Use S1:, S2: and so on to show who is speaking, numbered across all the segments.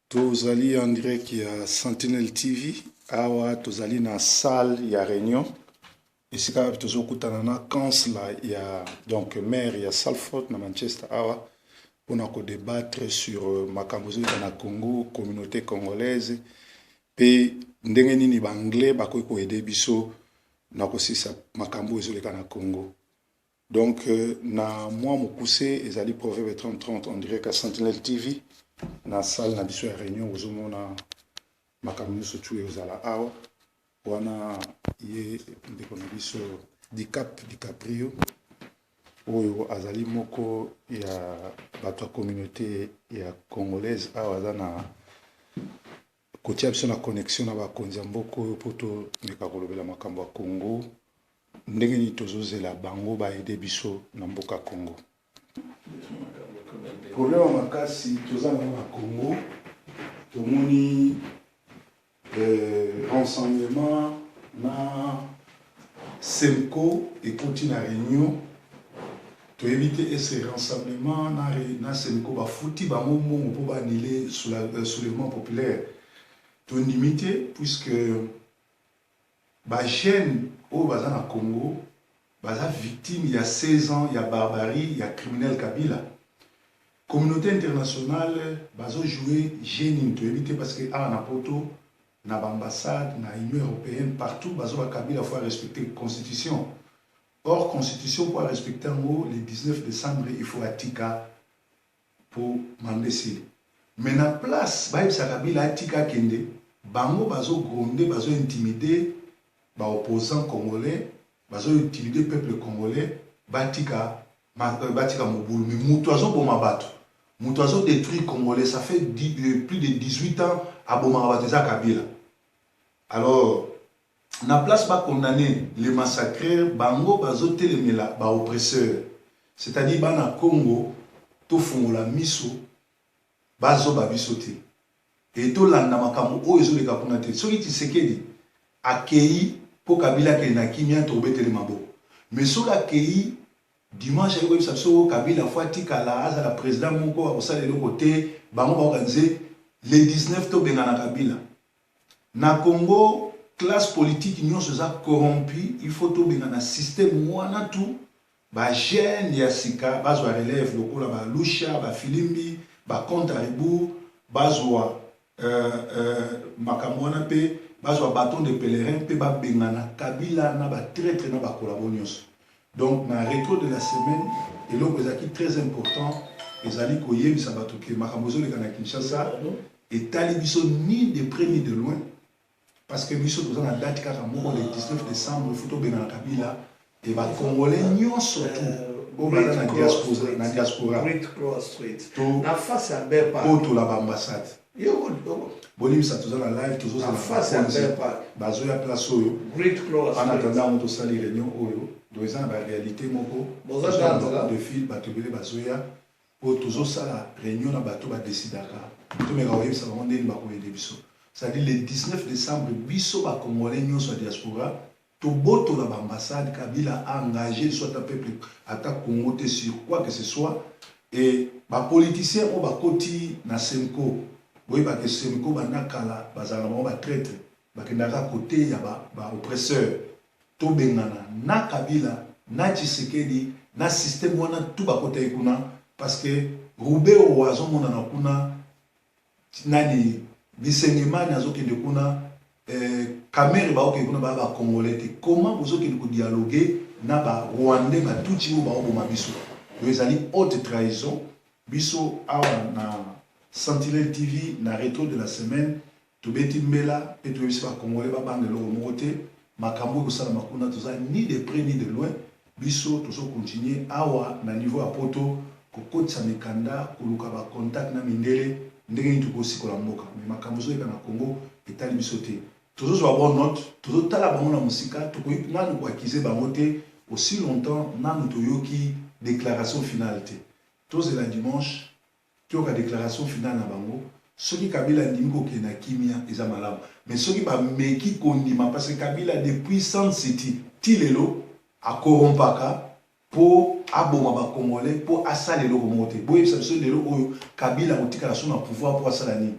S1: Tozali en direct ya Sentinel TV awa tozali na salle ya réunion esika tozokutana na kansla ya donc maire ya Salford na Manchester awa pona ko débattre sur makambo na Congo, communauté congolaise pe ndenge nini ba anglais bakoki ko aider biso na kosisa makambo ezoleka na Congo. Donc na moi mokuse ezali proverbe 30-30 en direct à Sentinel TV na salle na biso ya réunion ozomona makambo nyonso tu ezala awa wana ye ndeko na biso DiCaprio oyo azali moko ya bato ya communauté ya congolaise awa aza na kotia biso na connexion na bakonzi ya mboka oyo mpo tomeka kolobela makambo ya Congo ndenge nini tozozela bango baede biso na mboka Congo. Problème makasi tozanga na Congo tomoni renseignement na SEMCO ekoti na réunion to éviter ce renseignement na SEMCO bafuti bango mongo mpo banile soulèvement populaire to limité puisque ba jeune oyo baza na Congo baza victime il y a 16 ans il y a barbarie il y a criminel Kabila. Communauté internationale bazo jouer jeune to éviter parce que à na poto na ambassade na Union européenne partout bazo ba Kabila faut respecter la constitution. Or constitution pour respecter en haut le 19 décembre il faut atika pour mandesi. Mais na place ba sa Kabila atika kende bango bazo gronder bazo intimider ba opposants congolais bazo intimider peuple congolais batika mobulu mais mutuazo boma bato mutuazo détruit congolais ça fait plus de 18 ans à boma bato za Kabila. Alors na place ba condamner les massacreurs bango bazo telemela ba oppresseurs c'est-à-dire bana Congo to fongola miso bazo ba bisote et to landa makambo o ezoleka kuna te soki Tshisekedi akei po Kabila ke na kimia to betele mabo mais soki akei dimanche ayo bisa so Kabila fati kala aza la président moko akosala le côté bango ba organiser le 19 to bengana Kabila na Congo classe politique nyonso za corrompu il faut to bengana système wana tout ba jeune ya sika bazwa relève lokola ba lusha ba filimbi ba compte à rebours bazwa makamwana pe bazwa bâton de pèlerin pe ba bengana Kabila na ba traître na ba collaboration. Donc na rétro de la semaine et l'autre est très important ezali koyebisa bato ke makambo ezoleka na Kinshasa et talibiso ni de près ni de loin parce que biso toza na date kaka moko le 19 décembre il faut to bengana Kabila et ba congolais nyonso tout au bala na diaspora
S2: na face à Bepa
S1: poto la ambassade bonimisa toza na live toza na
S2: face à Bepa
S1: bazo ya place oyo en attendant moto sali réunion oyo donc ça na réalité moko de fil bato bele bazoya po tozo sala réunion na bato ba décidaka to meka oyebisa bango ndeni bakoyede biso c'est-à-dire le 19 décembre biso ba congolais nyonso ya diaspora to boto la ambassade Kabila a engagé soit un peuple attaque Congo te sur quoi que ce soit et ba politiciens o ba koti na SEMCO boy ba que SEMCO ba nakala bazala ba traître ba kendaka côté ya ba oppresseur to bengana na Kabila na Tshisekedi na système wana tout ba côté kuna parce que Roubeo wazo mona na kuna nani bisengimani azokende kuna kamere ba oke kuna ba congolais te comment vous okende ko dialoguer na ba rwandais ba tuti ba oboma biso yo ezali haute trahison biso awa na Sentinel TV na rétro de la semaine to beti mbela et to bisa ba congolais ba bande lo moté makambo ko sala makuna toza ni de près ni de loin biso tozo continuer awa na niveau ya poto ko kotsa mikanda ko luka ba contact na mindele ndenge ni tukosi ko la mboka mais makambo zo eka na Congo etali biso te tozo zo bonne note tozo tala bango na musika to ko nanu ko accuser bango te aussi longtemps nanu to yoki déclaration finale te tozo la dimanche to ka déclaration finale na bango soki Kabila ndimiko ke na kimia eza malamu mais soki ba meki kondima parce que Kabila depuis Sun City tilelo a corrompaka pour aboma ba congolais pour asala loko moté boye biso lelo oyo Kabila otika na son pouvoir pour asala ni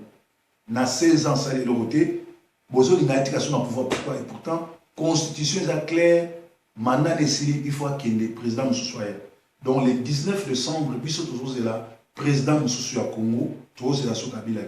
S1: na 16 ans, ça est le côté. Bozo l'indication dans pouvoir pourquoi et pourtant, constitution est claire, mandat il faut qu'il y ait président Moussousoya. Donc le 19 décembre, biso toujours là, président Moussousoya Congo, toujours c'est la sous Kabila.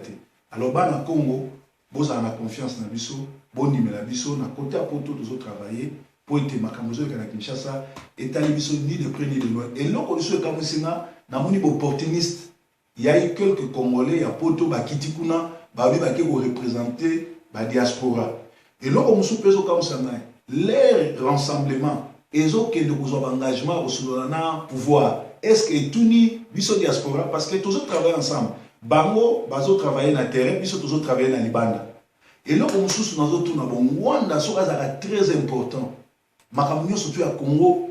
S1: Alors bah na Congo, bozo a confiance na biso, bon nimé la biso, na côté à poto toujours travailler pour être makamozo kana Kinshasa, et tali biso ni de près ni de loin. Et là on se kamosinga na moni opportuniste. Il y a eu quelques Congolais, il y a poto ba kitikuna, ba bi ba ke représenter la diaspora. Et là, on se pèse au Kamsana, leur rassemblement, et autres engagement au pouvoir. Est-ce que tout ni biso diaspora parce que tous autres travaillent ensemble. Bango, bazo travailler dans le terrain, biso tous autres travailler dans Libanda. Et là, on se dans autres na bon Rwanda so très important. Makamunyo surtout à Congo,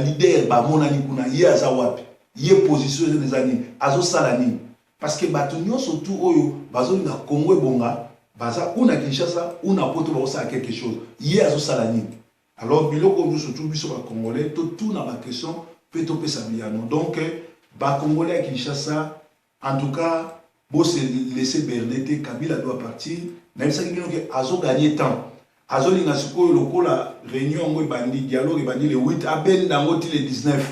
S1: leader ba monani kuna ye azawapi. Ye position des années, azo salani. Parce que Batunyo surtout oyo bazo na Congo et bonga baza una Kinshasa una poto baosa quelque chose hier azo salani. Alors biloko nous surtout biso ba Congolais tout na ba question peut to pesa biano. Donc ba Congolais à Kinshasa en tout cas bo se laisser berner Kabila doit partir même ça qui que azo gagner temps. Azo linga siko lokola réunion ngo bandi dialogue bandi le 8 aben dango ti le 19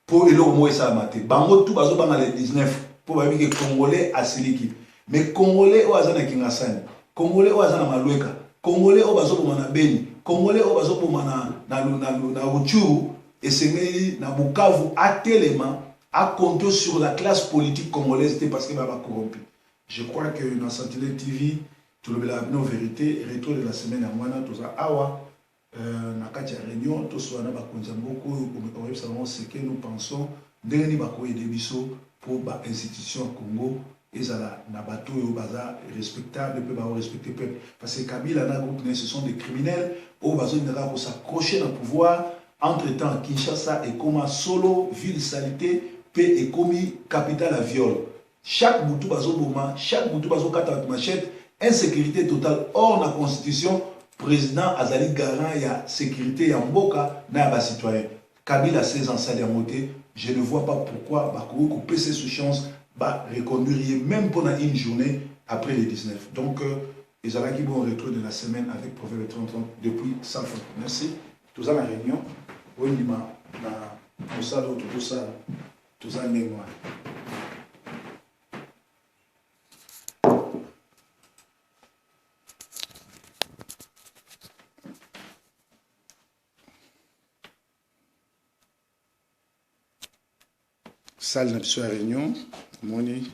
S1: pour elo mo esa maté. Bango tout bazo banga le 19 pour les Congolais à Siliki. Mais Congolais au Azana Kingasani, Congolais au Azana Maloueka, Congolais au Bazo Pomana Beni, Congolais au Bazo Pomana na Ruchuru, et c'est na Bukavu à tellement à compter sur la classe politique congolaise parce que va corrompu. Je crois que dans Sentinelle TV, tout le monde vérité, retour de la semaine à Moana, tout ça, Awa, na Katia Réunion, tout ça, na Bakonzamboko, comme nous ce que nous pensons, dernier Bakoye de Bisso, pour l'institution Congo, et ça na bateau baza respectable, peut respecter peuple. Parce que Kabila na groupe ce sont des criminels, au bazo pour s'accrocher dans le pouvoir. Entre-temps, Kinshasa est comme solo, ville salité, paix et commis capitale à viol. Chaque boutou bazo boma, chaque boutou bazo kata machette, insécurité totale hors la constitution, président Azali garant ya sécurité ya mboka na ba citoyen. Kabila 16 ans salaire monté. Je ne vois pas pourquoi Bakou couper ses chances va reconduire même pendant une journée après les 19. Donc, les Alaki vont retrouver de la semaine avec Proverbe 30 depuis sans faute. Merci. Tout ça la réunion. Oui, tout ça, tout ça, mémoire. Salle de réunion, moni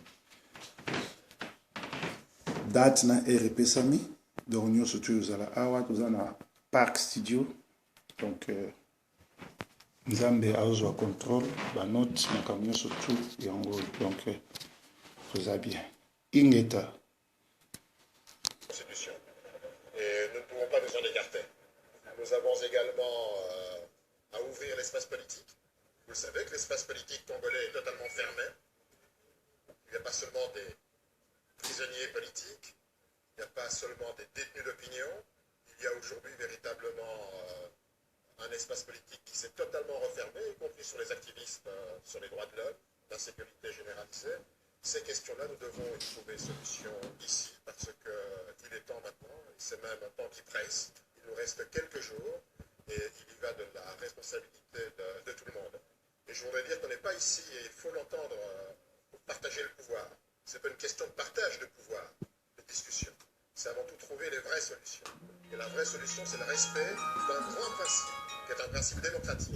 S1: date na RP Sami, donc nous surtout à la Awa, nous avons un Park Studio, donc nous avons un contrôle, la note, nous avons surtout et en gros, donc tout ça bien. Ingeta.
S3: Constitution. Et nous ne pouvons pas nous en écarter. Nous avons également à ouvrir l'espace politique. Vous savez que l'espace politique congolais est totalement fermé. Il n'y a pas seulement des prisonniers politiques, il n'y a pas seulement des détenus d'opinion, il y a aujourd'hui véritablement un espace politique qui s'est totalement refermé, y compris sur les activistes, sur les droits de l'homme, l'insécurité généralisée. Ces questions-là, nous devons y trouver solution ici, parce qu'il est temps maintenant, et c'est même un temps qui presse. Il nous reste quelques jours, et il y va de la responsabilité de tout le monde. Et je voudrais dire qu'on n'est pas ici, et il faut l'entendre, pour partager le pouvoir. Ce n'est pas une question de partage de pouvoir, de discussion. C'est avant tout trouver les vraies solutions. Et la vraie solution, c'est le respect d'un grand principe, qui est un principe démocratique.